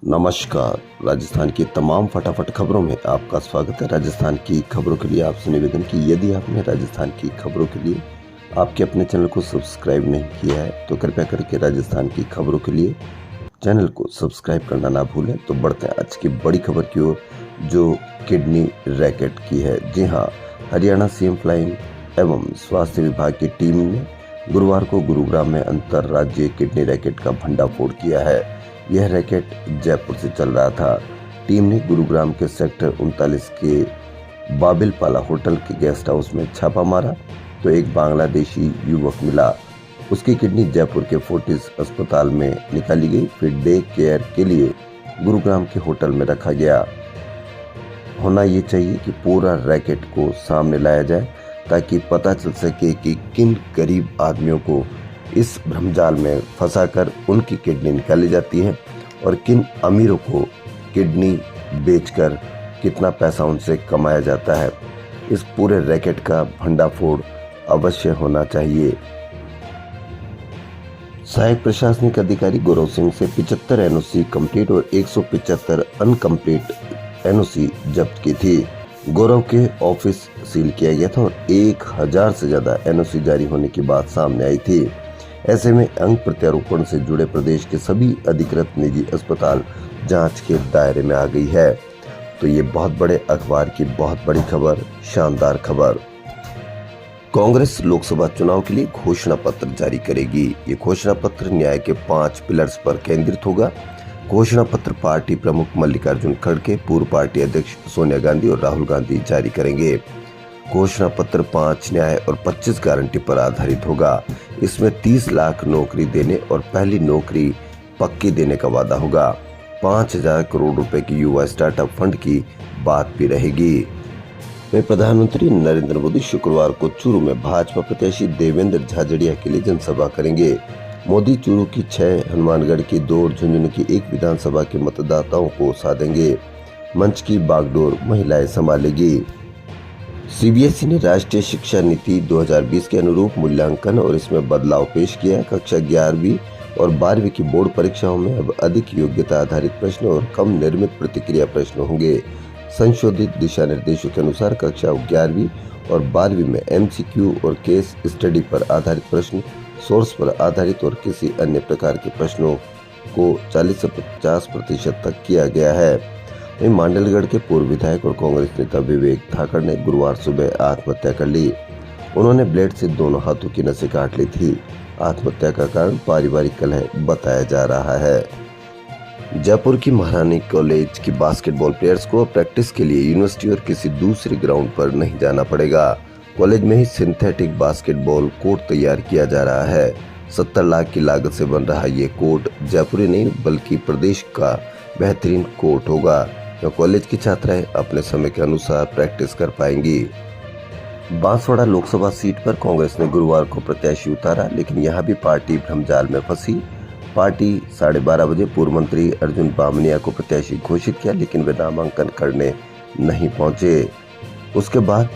नमस्कार। राजस्थान की तमाम फटाफट खबरों में आपका स्वागत है। राजस्थान की खबरों के लिए आपसे निवेदन कि यदि आपने राजस्थान की खबरों के लिए आपके अपने चैनल को सब्सक्राइब नहीं किया है तो कृपया करके राजस्थान की खबरों के लिए चैनल को सब्सक्राइब करना ना भूलें। तो बढ़ते हैं आज की बड़ी खबर की ओर, जो किडनी रैकेट की है। जी हाँ, हरियाणा सीएम फ्लाइंग एवं स्वास्थ्य विभाग की टीम ने गुरुवार को गुरुग्राम में अंतर्राज्यीय किडनी रैकेट का भंडाफोड़ किया है। यह रैकेट जयपुर से चल रहा था। टीम ने गुरुग्राम के सेक्टर 39 के बाबिलपाला होटल के गेस्ट हाउस में छापा मारा तो एक बांग्लादेशी युवक मिला। उसकी किडनी जयपुर के फोर्टिस अस्पताल में निकाली गई, फिर डे केयर के लिए गुरुग्राम के होटल में रखा गया। होना ये चाहिए कि पूरा रैकेट को सामने लाया जाए ताकि पता चल सके कि किन गरीब आदमियों को इस भ्रमजाल में फंसाकर उनकी किडनी निकाली जाती है और किन अमीरों को किडनी बेचकर कितना पैसा उनसे कमाया जाता है। इस पूरे रैकेट का भंडाफोड़ अवश्य होना चाहिए। सहायक प्रशासनिक अधिकारी गौरव सिंह से 75 एनओसी कंप्लीट और 175 अनकंप्लीट एनओसी जब्त की थी। गौरव के ऑफिस सील किया गया था और 1000 से ज्यादा एनओसी जारी होने की बात सामने आई थी। ऐसे में अंग प्रत्यारोपण से जुड़े प्रदेश के सभी अधिकृत निजी अस्पताल जांच के दायरे में आ गई है। तो ये बहुत बड़े अखबार की बहुत बड़ी खबर, शानदार खबर। कांग्रेस लोकसभा चुनाव के लिए घोषणा पत्र जारी करेगी। ये घोषणा पत्र न्याय के 5 पिलर्स पर केंद्रित होगा। घोषणा पत्र पार्टी प्रमुख मल्लिकार्जुन खड़गे, पूर्व पार्टी अध्यक्ष सोनिया गांधी और राहुल गांधी जारी करेंगे। घोषणा पत्र 5 न्याय और 25 गारंटी पर आधारित होगा। इसमें 30 लाख नौकरी देने और पहली नौकरी पक्की देने का वादा होगा। 5000 करोड़ रुपए की युवा स्टार्टअप फंड की बात भी रहेगी। प्रधानमंत्री नरेंद्र मोदी शुक्रवार को चूरू में भाजपा प्रत्याशी देवेंद्र झाझड़िया के लिए जनसभा करेंगे। मोदी चूरू की 6, हनुमानगढ़ की 2 और झुंझुनू की 1 विधानसभा के मतदाताओं को साधेंगे। मंच की बागडोर महिलाएं संभालेगी। सीबीएसई ने राष्ट्रीय शिक्षा नीति 2020 के अनुरूप मूल्यांकन और इसमें बदलाव पेश किया है। कक्षा 11वीं और 12वीं की बोर्ड परीक्षाओं में अब अधिक योग्यता आधारित प्रश्न और कम निर्मित प्रतिक्रिया प्रश्न होंगे। संशोधित दिशा निर्देशों के अनुसार कक्षा 11वीं और 12वीं में एमसीक्यू और केस स्टडी पर आधारित प्रश्न, सोर्स पर आधारित और किसी अन्य प्रकार के प्रश्नों को 40 से 50% तक किया गया है। वहीं मांडलगढ़ के पूर्व विधायक और कांग्रेस नेता विवेक धाकड़ ने गुरुवार सुबह आत्महत्या कर ली। उन्होंने ब्लेड से दोनों हाथों की नसें काट ली थी। आत्महत्या का कारण पारिवारिक कलह बताया जा रहा है। जयपुर की महारानी कॉलेज की बास्केटबॉल प्लेयर्स को प्रैक्टिस के लिए यूनिवर्सिटी और किसी दूसरे ग्राउंड पर नहीं जाना पड़ेगा। कॉलेज में ही सिंथेटिक बास्केटबॉल कोर्ट तैयार किया जा रहा है। 70 लाख की लागत से बन रहा ये कोर्ट जयपुर ही नहीं बल्कि प्रदेश का बेहतरीन कोर्ट होगा। कॉलेज की छात्राएं अपने समय के अनुसार प्रैक्टिस कर पाएंगी। बांसवाड़ा लोकसभा सीट पर कांग्रेस ने गुरुवार को प्रत्याशी उतारा, लेकिन यहां भी पार्टी भ्रमजाल में फंसी। पार्टी 12:30 बजे पूर्व मंत्री अर्जुन बामनिया को प्रत्याशी घोषित किया, लेकिन वे नामांकन करने नहीं पहुंचे। उसके बाद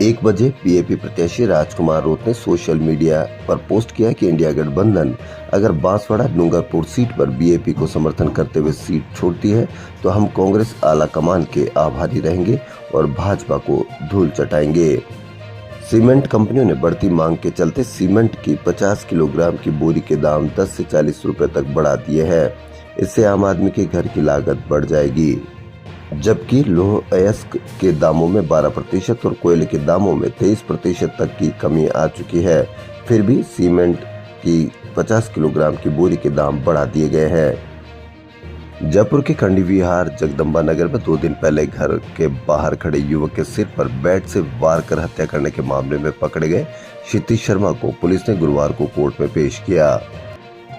1 बजे बीएपी प्रत्याशी राजकुमार रोत ने सोशल मीडिया पर पोस्ट किया कि इंडिया गठबंधन अगर बांसवाड़ा डूंगरपुर सीट पर बीएपी को समर्थन करते हुए सीट छोड़ती है तो हम कांग्रेस आला कमान के आभारी रहेंगे और भाजपा को धूल चटाएंगे। सीमेंट कंपनियों ने बढ़ती मांग के चलते सीमेंट की 50 किलोग्राम की बोरी के दाम 10 से 40 रुपए तक बढ़ा दिए हैं। इससे आम आदमी के घर की लागत बढ़ जाएगी। जबकि लौह अयस्क के दामों में 12% और कोयले के दामों में 23% तक की कमी आ चुकी है। फिर भी सीमेंट की 50 किलोग्राम की बोरी के दाम बढ़ा दिए गए हैं। जयपुर के खंडी विहार जगदम्बा नगर में 2 दिन पहले घर के बाहर खड़े युवक के सिर पर बैट से वार कर हत्या करने के मामले में पकड़े गए क्षितिज शर्मा को पुलिस ने गुरुवार को कोर्ट में पेश किया।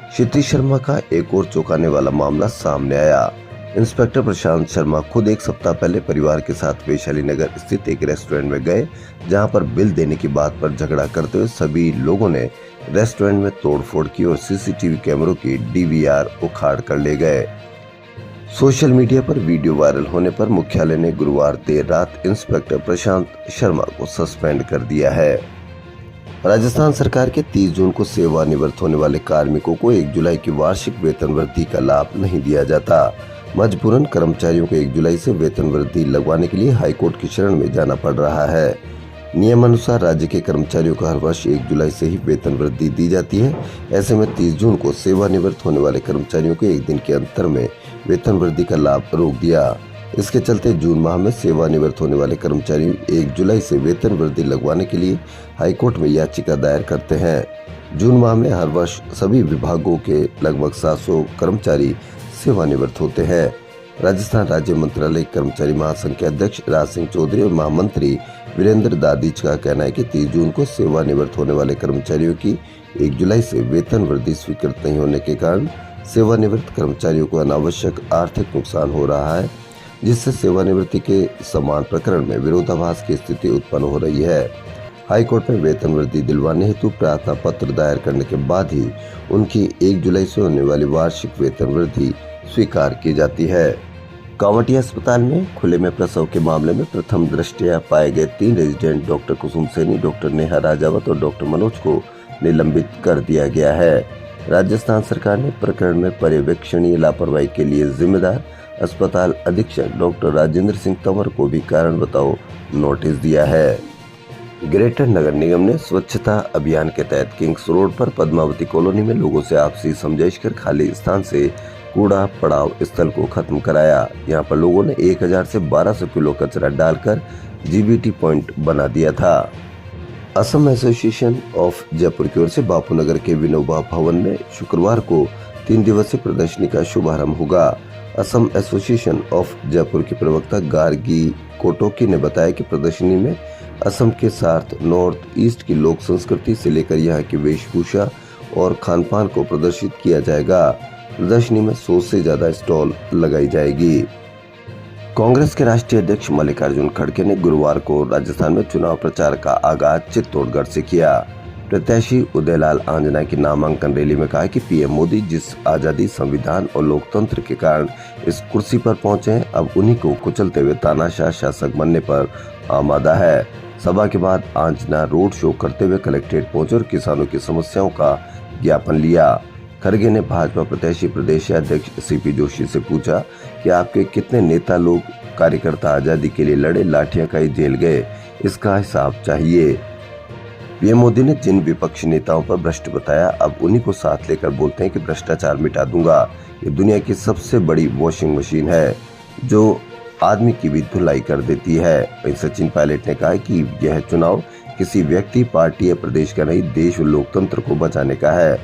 क्षितिज शर्मा का एक और चौंकाने वाला मामला सामने आया। इंस्पेक्टर प्रशांत शर्मा खुद 1 सप्ताह पहले परिवार के साथ वैशाली नगर स्थित एक रेस्टोरेंट में गए, जहां पर बिल देने की बात पर झगड़ा करते हुए सभी लोगों ने रेस्टोरेंट में तोड़फोड़ की और सीसीटीवी कैमरों की डीवीआर उखाड़ कर ले गए। सोशल मीडिया पर वीडियो वायरल होने पर मुख्यालय ने गुरुवार देर रात इंस्पेक्टर प्रशांत शर्मा को सस्पेंड कर दिया है। राजस्थान सरकार के 30 जून को सेवानिवृत्त होने वाले कार्मिकों को 1 जुलाई की वार्षिक वेतन वृद्धि का लाभ नहीं दिया जाता। मजबूरन कर्मचारियों को 1 जुलाई से वेतन वृद्धि लगवाने के लिए हाईकोर्ट की शरण में जाना पड़ रहा है। नियमानुसार राज्य के कर्मचारियों को हर वर्ष 1 जुलाई से ही वेतन वृद्धि दी जाती है। ऐसे में 30 जून को सेवानिवृत्त होने वाले कर्मचारियों को एक दिन के अंतर में वेतन वृद्धि का लाभ रोक दिया। इसके चलते जून माह में सेवानिवृत्त होने वाले कर्मचारी 1 जुलाई से वेतन वृद्धि लगवाने के लिए हाईकोर्ट में याचिका दायर करते हैं। जून माह में हर वर्ष सभी विभागों के लगभग 700 कर्मचारी सेवानिवृत्त होते हैं। राजस्थान राज्य मंत्रालय कर्मचारी महासंघ के अध्यक्ष राज सिंह चौधरी और महामंत्री वीरेंद्र दादीच का कहना है कि 30 जून को सेवानिवृत्त होने वाले कर्मचारियों की 1 जुलाई से वेतन वृद्धि स्वीकृत नहीं होने के कारण सेवानिवृत्त कर्मचारियों को अनावश्यक आर्थिक नुकसान हो रहा है, जिससे सेवानिवृत्ति के समान प्रकरण में विरोधाभास की स्थिति उत्पन्न हो रही है। हाईकोर्ट में वेतन वृद्धि दिलवाने हेतु प्रार्थना पत्र दायर करने के बाद ही उनकी 1 जुलाई से होने वाली वार्षिक वेतन वृद्धि स्वीकार की जाती है। कांवटिया अस्पताल में खुले में प्रसव के मामले में प्रथम दृष्टया पाए गए 3 रेजिडेंट डॉक्टर कुसुम सैनी, डॉक्टर नेहा राजावत और डॉक्टर मनोज को निलंबित कर दिया गया है। राजस्थान सरकार ने प्रकरण में पर्यवेक्षणीय लापरवाही के लिए जिम्मेदार अस्पताल अधीक्षक डॉक्टर राजेंद्र सिंह तंवर को भी कारण बताओ नोटिस दिया है। ग्रेटर नगर निगम ने स्वच्छता अभियान के तहत किंग्स रोड पर पद्मावती कॉलोनी में लोगों से आपसी समझाइश कर खाली स्थान से कूड़ा पड़ाव स्थल को खत्म कराया। यहाँ पर लोगों ने 1000 से 1200 किलो कचरा डालकर जीबीटी पॉइंट बना दिया था। असम एसोसिएशन ऑफ जयपुर की ओर से बापू नगर के विनोबा भवन में शुक्रवार को 3 दिवसीय प्रदर्शनी का शुभारंभ होगा। असम एसोसिएशन ऑफ जयपुर के प्रवक्ता गार्गी कोटोकी ने बताया कि प्रदर्शनी में असम के साथ नॉर्थ ईस्ट की लोक संस्कृति से लेकर यहाँ की वेशभूषा और खानपान को प्रदर्शित किया जाएगा। प्रदर्शनी में 100 से ज्यादा स्टॉल लगाई जाएगी। कांग्रेस के राष्ट्रीय अध्यक्ष मल्लिकार्जुन खड़गे ने गुरुवार को राजस्थान में चुनाव प्रचार का आगाज चित्तौड़गढ़ से किया। प्रत्याशी उदयलाल आंजना की नामांकन रैली में कहा कि पीएम मोदी जिस आजादी, संविधान और लोकतंत्र के कारण इस कुर्सी पर पहुंचे हैं, अब उन्हीं को कुचलते हुए तानाशाह शासक बनने पर आमादा है। सभा के बाद आंजना रोड शो करते हुए कलेक्ट्रेट पहुंचे और किसानों की समस्याओं का ज्ञापन लिया। खड़गे ने भाजपा प्रत्याशी प्रदेश अध्यक्ष सीपी जोशी से पूछा कि आपके कितने नेता लोग कार्यकर्ता आजादी के लिए लड़े, लाठियां खाई, जेल गए, इसका हिसाब चाहिए। पीएम मोदी ने जिन विपक्षी नेताओं पर भ्रष्ट बताया, अब उन्हीं को साथ लेकर बोलते हैं कि भ्रष्टाचार मिटा दूंगा। ये दुनिया की सबसे बड़ी वॉशिंग मशीन है जो आदमी की भी धुलाई कर देती है। वहीं सचिन पायलट ने कहा कि यह चुनाव किसी व्यक्ति, पार्टी या प्रदेश का नहीं, देश और लोकतंत्र को बचाने का है।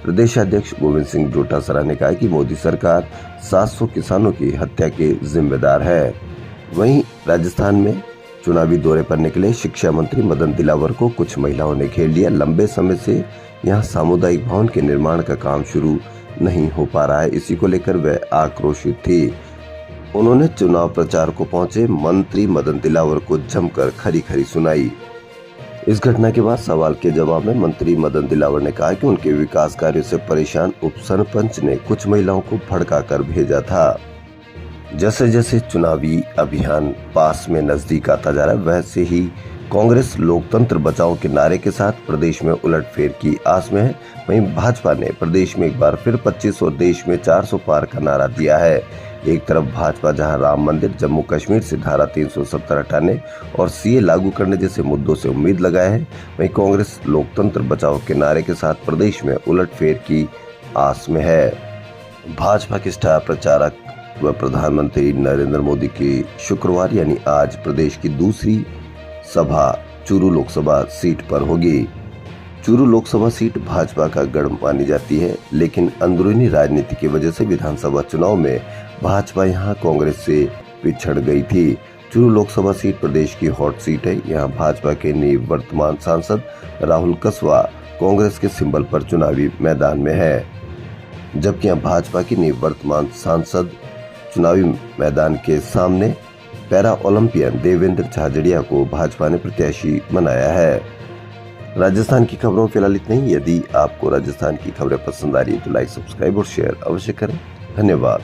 प्रदेश अध्यक्ष गोविंद सिंह डोटासरा ने कहा कि मोदी सरकार 700 किसानों की हत्या के जिम्मेदार है। वहीं राजस्थान में चुनावी दौरे पर निकले शिक्षा मंत्री मदन दिलावर को कुछ महिलाओं ने घेर लिया। लंबे समय से यहां सामुदायिक भवन के निर्माण का काम शुरू नहीं हो पा रहा है, इसी को लेकर वह आक्रोशित थी। उन्होंने चुनाव प्रचार को पहुंचे मंत्री मदन दिलावर को जमकर खरी खरी सुनाई। इस घटना के बाद सवाल के जवाब में मंत्री मदन दिलावर ने कहा कि उनके विकास कार्यों से परेशान उप सरपंच ने कुछ महिलाओं को भड़काकर भेजा था। जैसे जैसे चुनावी अभियान पास में नजदीक आता जा रहा है, वैसे ही कांग्रेस लोकतंत्र बचाओ के नारे के साथ प्रदेश में उलटफेर की आस में है। वहीं भाजपा ने प्रदेश में एक बार फिर 25 और देश में 400 पार का नारा दिया है। एक तरफ भाजपा जहां राम मंदिर, जम्मू कश्मीर से धारा 370 हटाने और सीए लागू करने जैसे मुद्दों से उम्मीद लगाए है, वहीं कांग्रेस लोकतंत्र बचाओ के नारे के साथ प्रदेश में उलटफेर की आस में है। भाजपा के स्टार प्रचारक व प्रधानमंत्री नरेंद्र मोदी की शुक्रवार यानी आज प्रदेश की दूसरी सभा चूरू लोकसभा सीट पर होगी। चूरू लोकसभा सीट भाजपा का गढ़ मानी जाती है, लेकिन अंदरूनी राजनीति की वजह से विधानसभा चुनाव में भाजपा यहां कांग्रेस से पिछड़ गई थी। चूरू लोकसभा सीट प्रदेश की हॉट सीट है। यहां भाजपा के निवर्तमान सांसद राहुल कसवा कांग्रेस के सिंबल पर चुनावी मैदान में है, जबकि यहां भाजपा की निवर्तमान सांसद चुनावी मैदान के सामने पैरा ओलंपियन देवेंद्र झाझड़िया को भाजपा ने प्रत्याशी बनाया है। राजस्थान की खबरों फिलहाल इतना ही। यदि आपको राजस्थान की खबरें पसंद आ रही है तो लाइक, सब्सक्राइब और शेयर अवश्य करें। धन्यवाद।